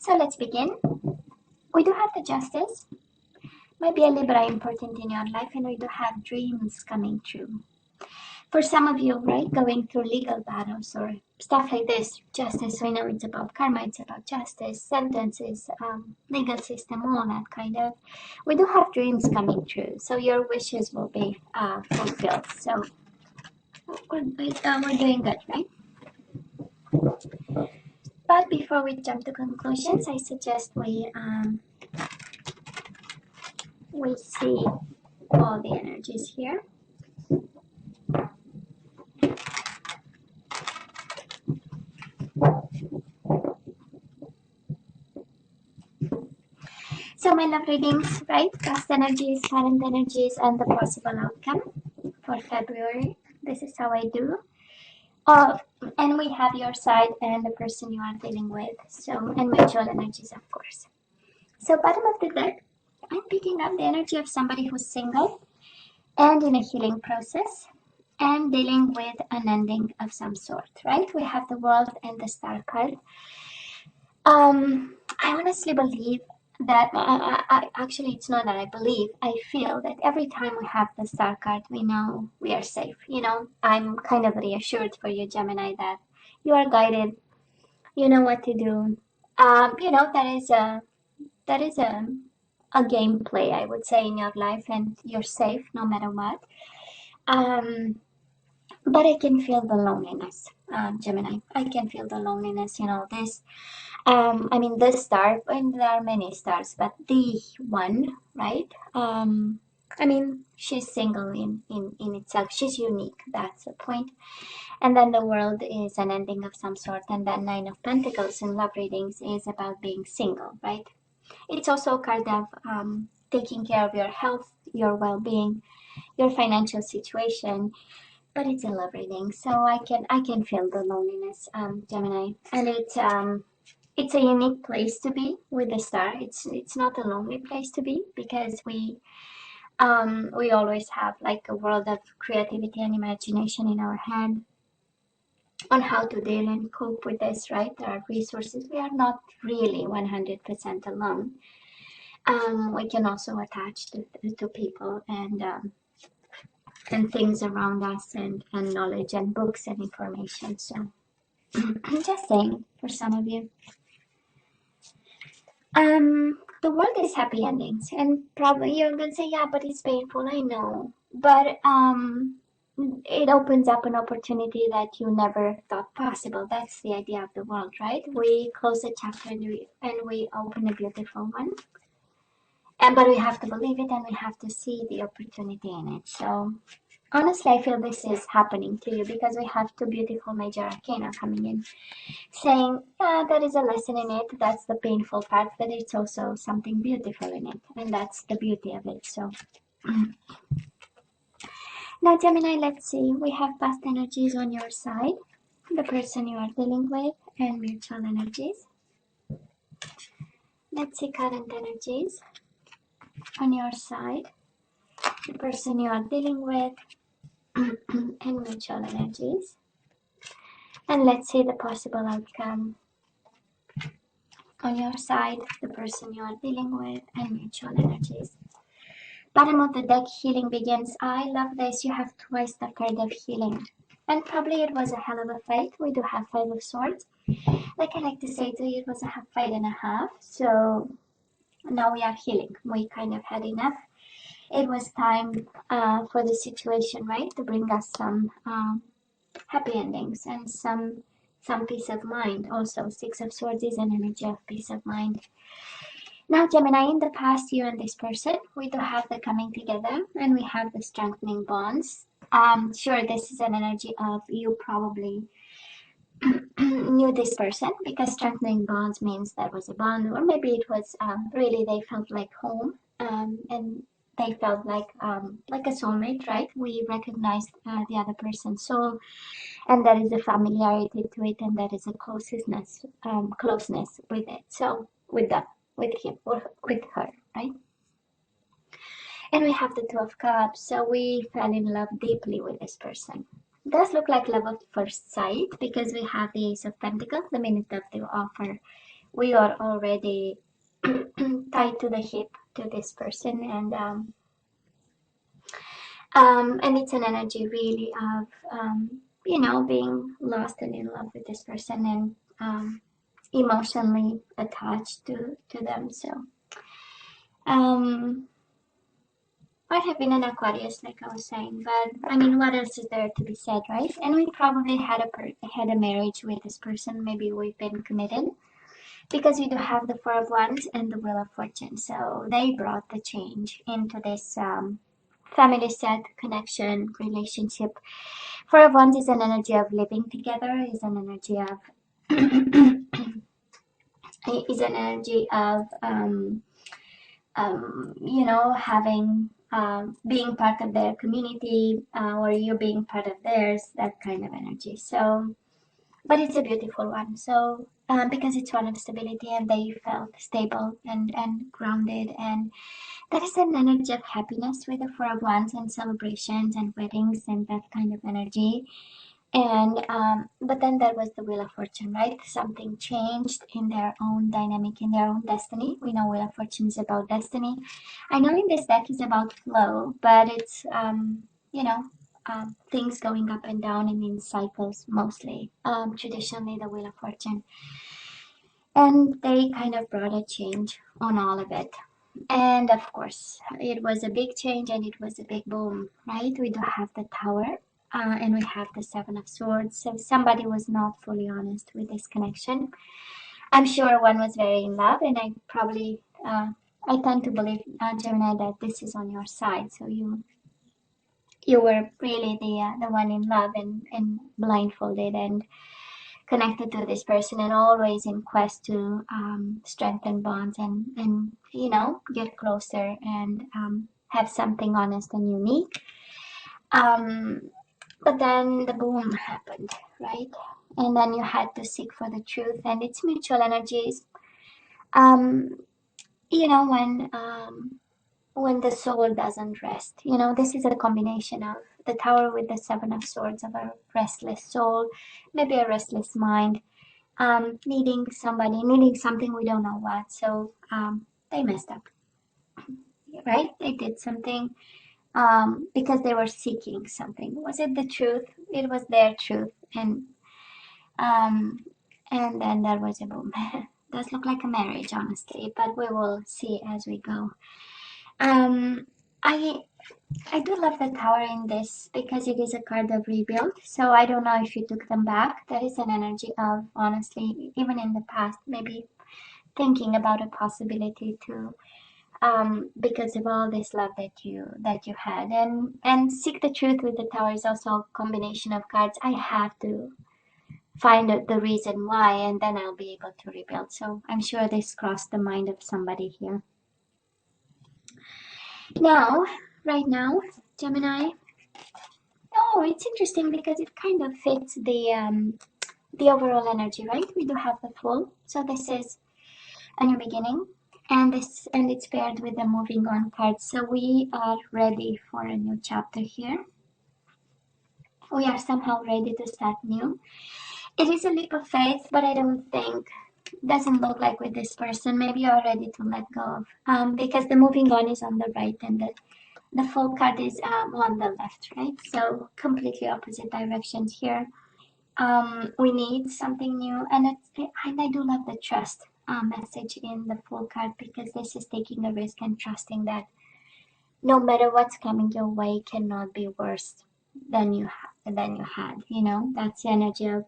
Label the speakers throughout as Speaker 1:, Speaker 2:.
Speaker 1: So let's begin. We do have the Justice. Maybe a Libra important in your life, and we do have dreams coming true. For some of you, right, going through legal battles or stuff like this, justice, we know it's about karma, it's about justice, sentences, legal system, all that kind of. We do have dreams coming true, so your wishes will be fulfilled. So we're doing good, right? But before we jump to conclusions, I suggest we see all the energies here. So my love readings, right? Past energies, current energies, and the possible outcome for February. This is how I do. And we have your side and the person you are dealing with. So, and mutual energies, of course. So bottom of the deck, I'm picking up the energy of somebody who's single and in a healing process and dealing with an ending of some sort, right? We have the World and the Star card. I honestly believe that actually it's not that I believe, I feel that every time we have the Star card, we know we are safe. You know, I'm kind of reassured for you, Gemini, that you are guided, you know what to do. You know, that is a gameplay, I would say, in your life, and you're safe no matter what. But I can feel the loneliness, Gemini. I can feel the loneliness, you know, this I mean, the star, and there are many stars, but the one, right? I mean, she's single in itself. She's unique. That's the point. And then the World is an ending of some sort. And then Nine of Pentacles in love readings is about being single, right? It's also a card of taking care of your health, your well-being, your financial situation. But it's a love reading, so I can feel the loneliness, Gemini, and it's a unique place to be with the star. It's not a lonely place to be because we always have like a world of creativity and imagination in our head on how to deal and cope with this, right? There are resources. We are not really 100% alone. We can also attach to people and things around us and knowledge and books and information. So I'm just saying for some of you. The world is happy endings, and probably you're gonna say, yeah, but it's painful, I know. But it opens up an opportunity that you never thought possible. That's the idea of the world, right? We close a chapter and we open a beautiful one. But we have to believe it and we have to see the opportunity in it. So honestly, I feel this is happening to you because we have two beautiful major arcana coming in, saying, yeah, there is a lesson in it. That's the painful part, but it's also something beautiful in it. And that's the beauty of it. So now, Gemini, let's see. We have past energies on your side, the person you are dealing with, and mutual energies. Let's see current energies on your side, the person you are dealing with, and mutual energies. And let's see the possible outcome on your side, the person you are dealing with, and mutual energies. Bottom of the deck, healing begins. I love this. You have twice the card of healing. And probably it was a hell of a fight. We do have Five of Swords. Like I like to say to you, it was a fight and a half. So now we are healing. We kind of had enough. It was time for the situation, right, to bring us some happy endings and some peace of mind. Also, Six of Swords is an energy of peace of mind. Now, Gemini, in the past, you and this person, we do have the coming together and we have the strengthening bonds. Sure, this is an energy of you probably knew this person because strengthening bonds means there was a bond, or maybe it was really they felt like home and they felt like a soulmate, right? We recognized the other person's soul, and there is a familiarity to it, and there is a closeness with it. So with him or with her, right? And we have the Two of Cups, so we fell in love deeply with this person. It does look like love at first sight because we have the Ace of Pentacles, the minute of the offer. we are already tied to the hip to this person, and it's an energy really of you know, being lost and in love with this person, and emotionally attached to them. So might have been an Aquarius, like I was saying, but I mean, what else is there to be said, right? And we probably had a marriage with this person. Maybe we've been committed, because we do have the Four of Wands and the Wheel of Fortune. So they brought the change into this family set, connection, relationship. Four of Wands is an energy of living together, is an energy of is an energy of you know, having being part of their community, or you being part of theirs, that kind of energy. So, but it's a beautiful one. So because it's one of stability, and they felt stable and grounded, and that is an energy of happiness with the Four of Wands, and celebrations and weddings and that kind of energy. And but then there was the Wheel of Fortune, right? Something changed in their own dynamic, in their own destiny. We know Wheel of Fortune is about destiny. I know in this deck is about flow, but it's you know, things going up and down and in cycles mostly. Traditionally the Wheel of Fortune, and they kind of brought a change on all of it. And of course, it was a big change, and it was a big boom, right? We do have the Tower, and we have the Seven of Swords. So somebody was not fully honest with this connection. I'm sure one was very in love, and I tend to believe, Gemini, that this is on your side. So you were really the one in love, and blindfolded and connected to this person, and always in quest to strengthen bonds, and you know, get closer, and have something honest and unique. But then the boom happened, right? And then you had to seek for the truth, and it's mutual energies. You know, when the soul doesn't rest, you know, this is a combination of the Tower with the Seven of Swords, of a restless soul, maybe a restless mind, needing somebody, needing something, we don't know what. So they messed up, right? They did something because they were seeking something. Was it the truth? It was their truth, um, and then there was a boom. Does look like a marriage, honestly, but we will see as we go. Um, I do love the Tower in this, because it is a card of rebuild. So I don't know if you took them back. There is an energy of, honestly, even in the past, maybe thinking about a possibility to, because of all this love that you had, and seek the truth with the Tower is also a combination of cards. I have to find out the reason why, and then I'll be able to rebuild. So I'm sure this crossed the mind of somebody here. Now, right now, Gemini. Oh, it's interesting because it kind of fits the overall energy, right? We do have the Fool, so this is a new beginning, and it's paired with the moving on card. So we are ready for a new chapter here. We are somehow ready to start new. It is a leap of faith, but I don't think, doesn't look like with this person. Maybe you're ready to let go of, because the moving on is on the right, and the Fool card is on the left, right? So completely opposite directions here. We need something new, and I do love the trust message in the Fool card, because this is taking a risk and trusting that no matter what's coming your way cannot be worse than you had. You know, that's the energy of,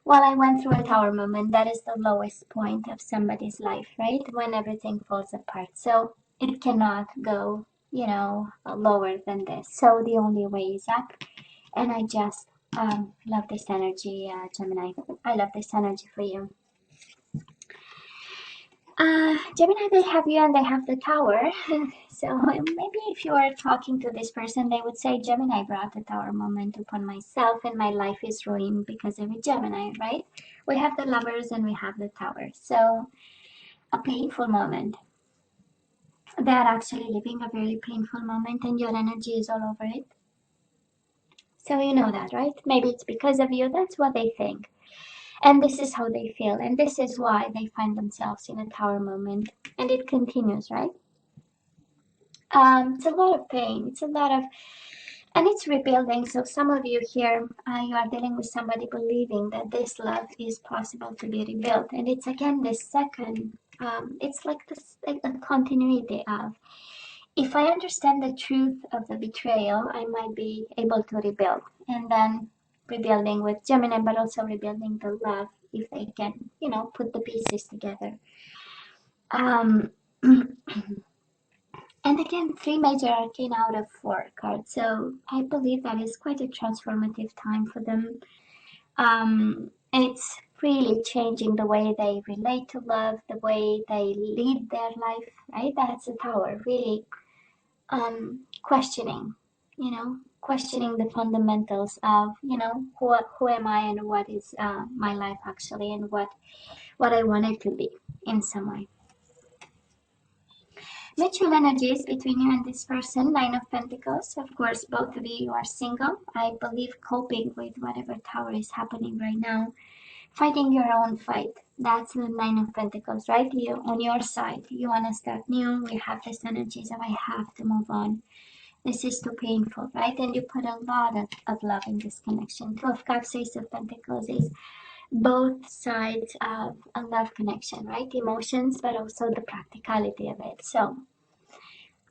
Speaker 1: well, I went through a Tower moment. That is the lowest point of somebody's life, right? When everything falls apart. So it cannot go, you know, lower than this. So the only way is up. And I just love this energy, Gemini. I love this energy for you. Gemini, they have you and they have the Tower. So maybe if you are talking to this person, they would say, Gemini brought the Tower moment upon myself, and my life is ruined because of a Gemini, right? We have the Lovers and we have the Tower. So a painful moment. They are actually living a very painful moment, and your energy is all over it. So you know that, right? Maybe it's because of you. That's what they think. And this is how they feel, and this is why they find themselves in a Tower moment, and it continues, right? It's a lot of pain, it's a lot of, and it's rebuilding. So some of you here, you are dealing with somebody believing that this love is possible to be rebuilt, and it's again this second, it's like this, like a continuity of, if I understand the truth of the betrayal, I might be able to rebuild. And then rebuilding with Gemini, but also rebuilding the love if they can, you know, put the pieces together. And again, 3 major arcana out of 4 cards. So I believe that is quite a transformative time for them. And it's really changing the way they relate to love, the way they lead their life, right? That's a Tower, really questioning, you know, questioning the fundamentals of, you know, who am I and what is my life actually, and what I want it to be in some way. Mutual energies between you and this person, 9 of Pentacles. Of course, both of you are single. I believe coping with whatever Tower is happening right now. Fighting your own fight. That's the 9 of Pentacles, right? You, on your side, you want to start new. We have this energies of I have to move on. This is too painful, right? And you put a lot of love in this connection. 2 of Cups, Ace of Pentacles is both sides of a love connection, right? Emotions, but also the practicality of it. So,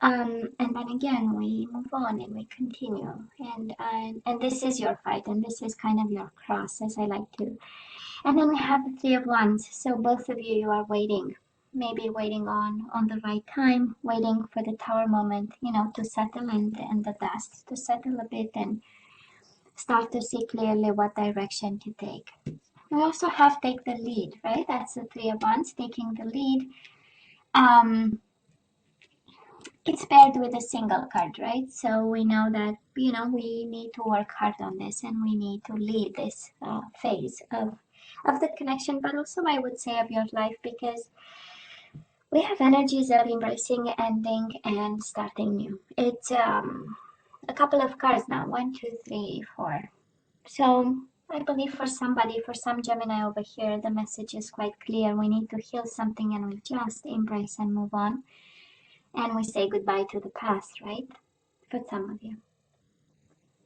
Speaker 1: and then again, we move on and we continue. And this is your fight, and this is kind of your cross, as I like to. And then we have the 3 of Wands. So both of you are waiting. Maybe waiting on the right time, waiting for the Tower moment, you know, to settle and the dust, to settle a bit and start to see clearly what direction to take. We also have take the lead, right? That's the 3 of Wands, taking the lead. It's paired with a single card, right? So we know that, you know, we need to work hard on this, and we need to lead this phase of the connection, but also I would say of your life, because we have energies of embracing, ending, and starting new. It's a couple of cards now, 1, 2, 3, 4. So I believe for somebody, for some Gemini over here, the message is quite clear. We need to heal something, and we just embrace and move on. And we say goodbye to the past, right? For some of you.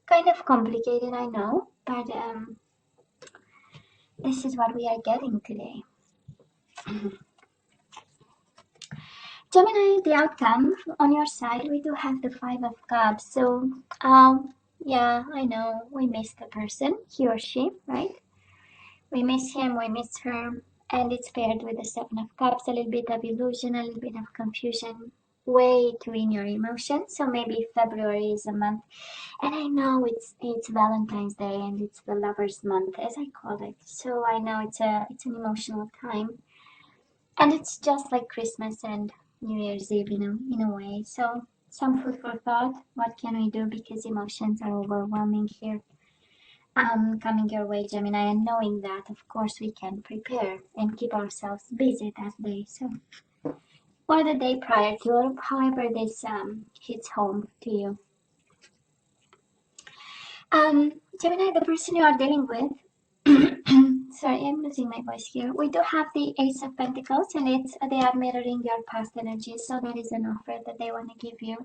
Speaker 1: Kind of complicated, I know, but this is what we are getting today. Gemini, the outcome on your side, we do have the 5 of Cups. So, yeah, I know we miss the person, he or she, right? We miss him, we miss her, and it's paired with the 7 of Cups, a little bit of illusion, a little bit of confusion, way too in your emotions. So maybe February is a month, and I know it's Valentine's Day and it's the lovers month, as I call it. So I know it's an emotional time, and it's just like Christmas and New Year's Eve, you know, in a way. So some food for thought. What can we do, because emotions are overwhelming here, coming your way, Gemini, and knowing that, of course, we can prepare and keep ourselves busy that day. So, or the day prior to, or however this hits home to you. Gemini, the person you are dealing with, sorry, I'm losing my voice here. We do have the Ace of Pentacles, and they are mirroring your past energies, so that is an offer that they want to give you.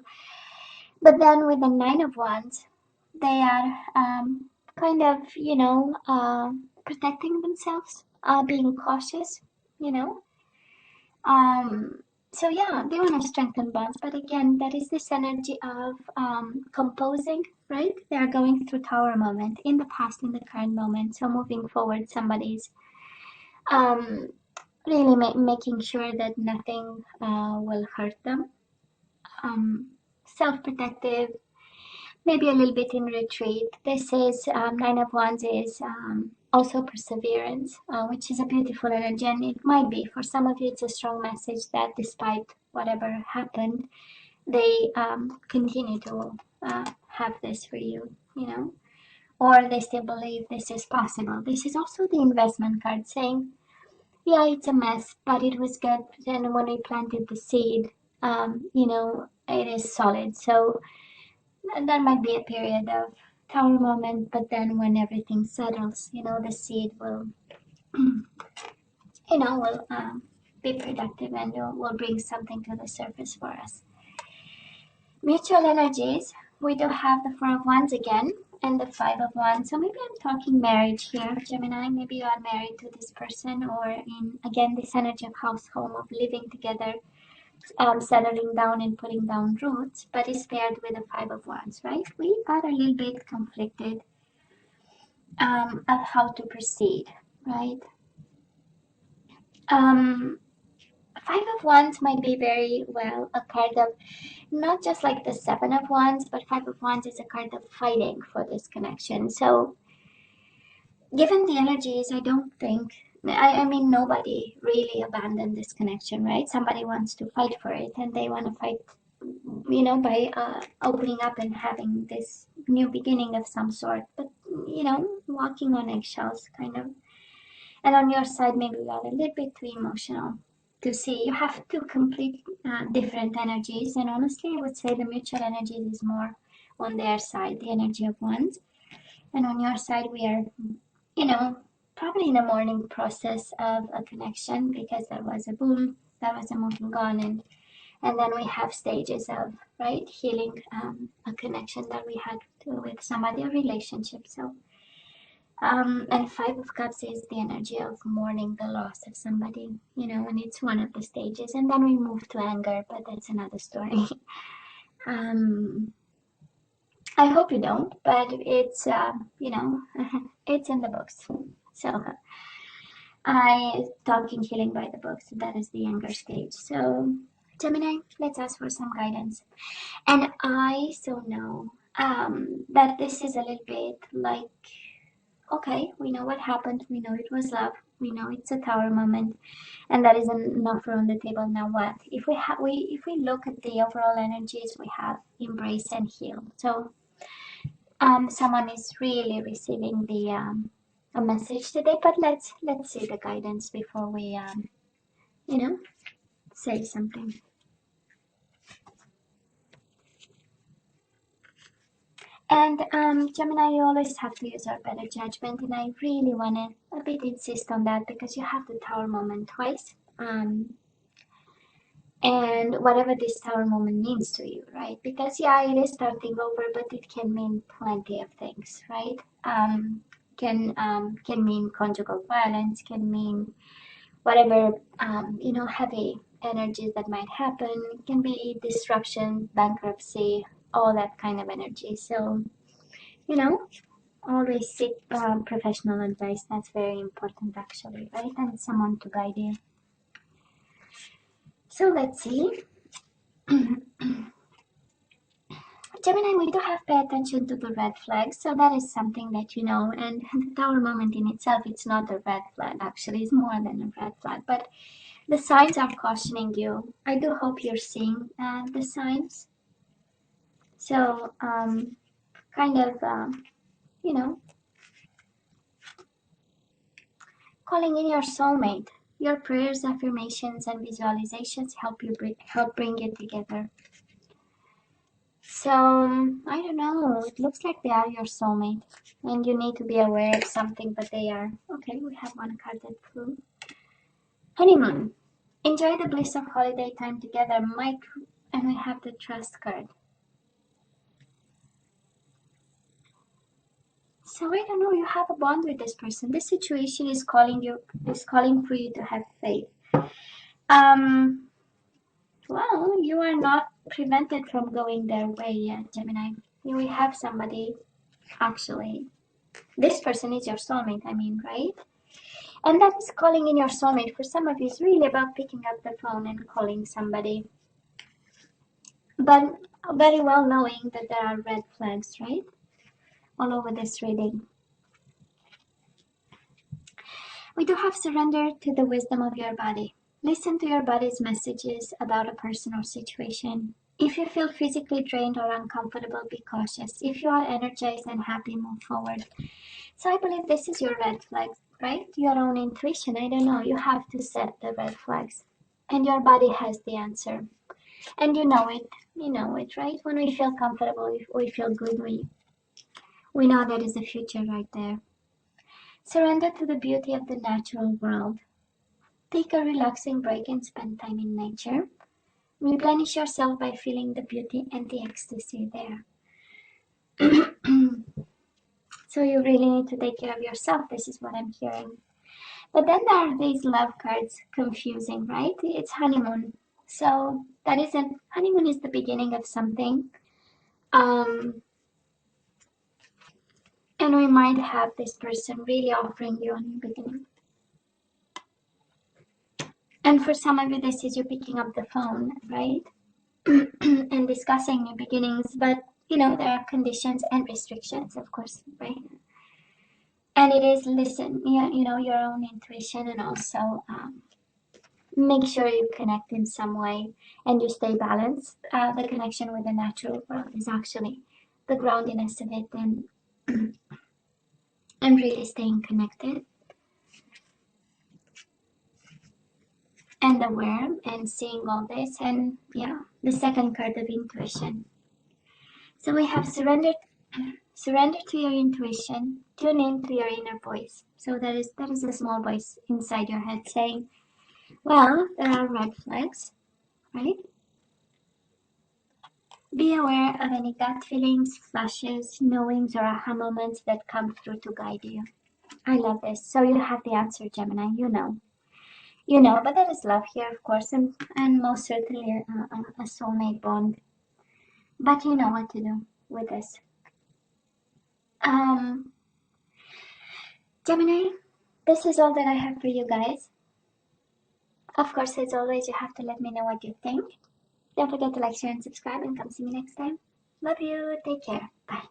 Speaker 1: But then with the 9 of Wands, they are kind of, you know, protecting themselves, being cautious, you know. So yeah, they want to strengthen bonds, but again, there is this energy of composing, right? They are going through Tower moment in the past, in the current moment. So moving forward, somebody's really making sure that nothing will hurt them. Self-protective, maybe a little bit in retreat. This is 9 of Wands is also perseverance, which is a beautiful energy, and it might be for some of you it's a strong message that despite whatever happened, they continue to have this for you, you know, or they still believe this is possible. This is also the investment card saying, yeah, it's a mess, but it was good. And when we planted the seed, you know, it is solid. So there might be a period of Tower moment, but then when everything settles, you know, the seed will you know, will be productive and will bring something to the surface for us. Mutual energies, we do have the Four of Wands again and the Five of Wands. So maybe I'm talking marriage here, Gemini. Maybe you are married to this person, or in, again, this energy of house, home, of living together, settling down and putting down roots, but it's paired with the Five of Wands, right? We are a little bit conflicted of how to proceed, right? Five of Wands might be very well a card of not just like the Seven of Wands, but Five of Wands is a card of fighting for this connection. So given the energies, I don't think, I mean, nobody really abandoned this connection, right? Somebody wants to fight for it, and they want to fight, you know, by opening up and having this new beginning of some sort, but, you know, walking on eggshells, kind of. And on your side, maybe you are a little bit too emotional to see. You have two complete different energies, and honestly, I would say the mutual energies is more on their side, the energy of Wands. And on your side, we are, you know, probably in a mourning process of a connection, because there was a boom, there was a moving on, and then we have stages of, right, healing a connection that we had with somebody, a relationship. So and Five of Cups is the energy of mourning the loss of somebody, you know, and it's one of the stages. And then we move to anger, but that's another story. I hope you don't, but it's, you know, it's in the books. So I talking healing by the books. That is the anger stage. So Gemini, let's ask for some guidance. And I so know that this is a little bit like, okay, we know what happened. We know it was love. We know it's a Tower moment, and that is an offer on the table. Now what? If we look at the overall energies, we have embrace and heal. So someone is really receiving the a message today. But let's see the guidance before we you know, say something. And Gemini, you always have to use your better judgment, and I really want to a bit insist on that, because you have the Tower moment twice. And whatever this Tower moment means to you, right? Because yeah, it is starting over, but it can mean plenty of things, right? Can mean conjugal violence, can mean whatever you know, heavy energies that might happen. It can be disruption, bankruptcy, all that kind of energy. So you know, always seek professional advice. That's very important, actually, right? And someone to guide you. So let's see. Gemini, we do have to pay attention to the red flags. So that is something that you know. And the Tower moment in itself, it's not a red flag, actually. It's more than a red flag. But the signs are cautioning you. I do hope you're seeing the signs. So, kind of, you know, calling in your soulmate. Your prayers, affirmations, and visualizations help bring it together. So I don't know. It looks like they are your soulmate, and you need to be aware of something, but they are. Okay, we have one card that flew. Honeymoon. Enjoy the bliss of holiday time together, Mike. And we have the Trust card. So I don't know. You have a bond with this person. This situation is calling for you to have faith. Well, you are not prevented from going their way yet, Gemini. You will have somebody, actually. This person is your soulmate, I mean, right? And that is calling in your soulmate. For some of you, it's really about picking up the phone and calling somebody. But very well knowing that there are red flags, right? All over this reading. We do have surrender to the wisdom of your body. Listen to your body's messages about a person or situation. If you feel physically drained or uncomfortable, be cautious. If you are energized and happy, move forward. So I believe this is your red flag, right? Your own intuition. I don't know. You have to set the red flags. And your body has the answer. And you know it. You know it, right? When we feel comfortable, we feel good, we know there is a future right there. Surrender to the beauty of the natural world. Take a relaxing break and spend time in nature. Replenish yourself by feeling the beauty and the ecstasy there. So you really need to take care of yourself. This is what I'm hearing. But then there are these love cards, confusing, right? It's honeymoon. So that isn't, honeymoon is the beginning of something. And we might have this person really offering you a new beginning. And for some of you, this is you picking up the phone, right? And discussing new beginnings. But, you know, there are conditions and restrictions, of course, right? And it is listen, you know, your own intuition, and also make sure you connect in some way and you stay balanced. The connection with the natural world is actually the groundiness of it, and really staying connected and aware and seeing all this. And yeah, the second card of intuition. So we have surrender to your intuition, tune in to your inner voice. So that is a small voice inside your head saying, well, there are red flags, right? Be aware of any gut feelings, flashes, knowings, or aha moments that come through to guide you. I love this. So you have the answer, Gemini. You know, but there is love here, of course, and most certainly a soulmate bond. But you know what to do with this. Gemini, this is all that I have for you guys. Of course, as always, you have to let me know what you think. Don't forget to like, share, and subscribe, and come see me next time. Love you. Take care. Bye.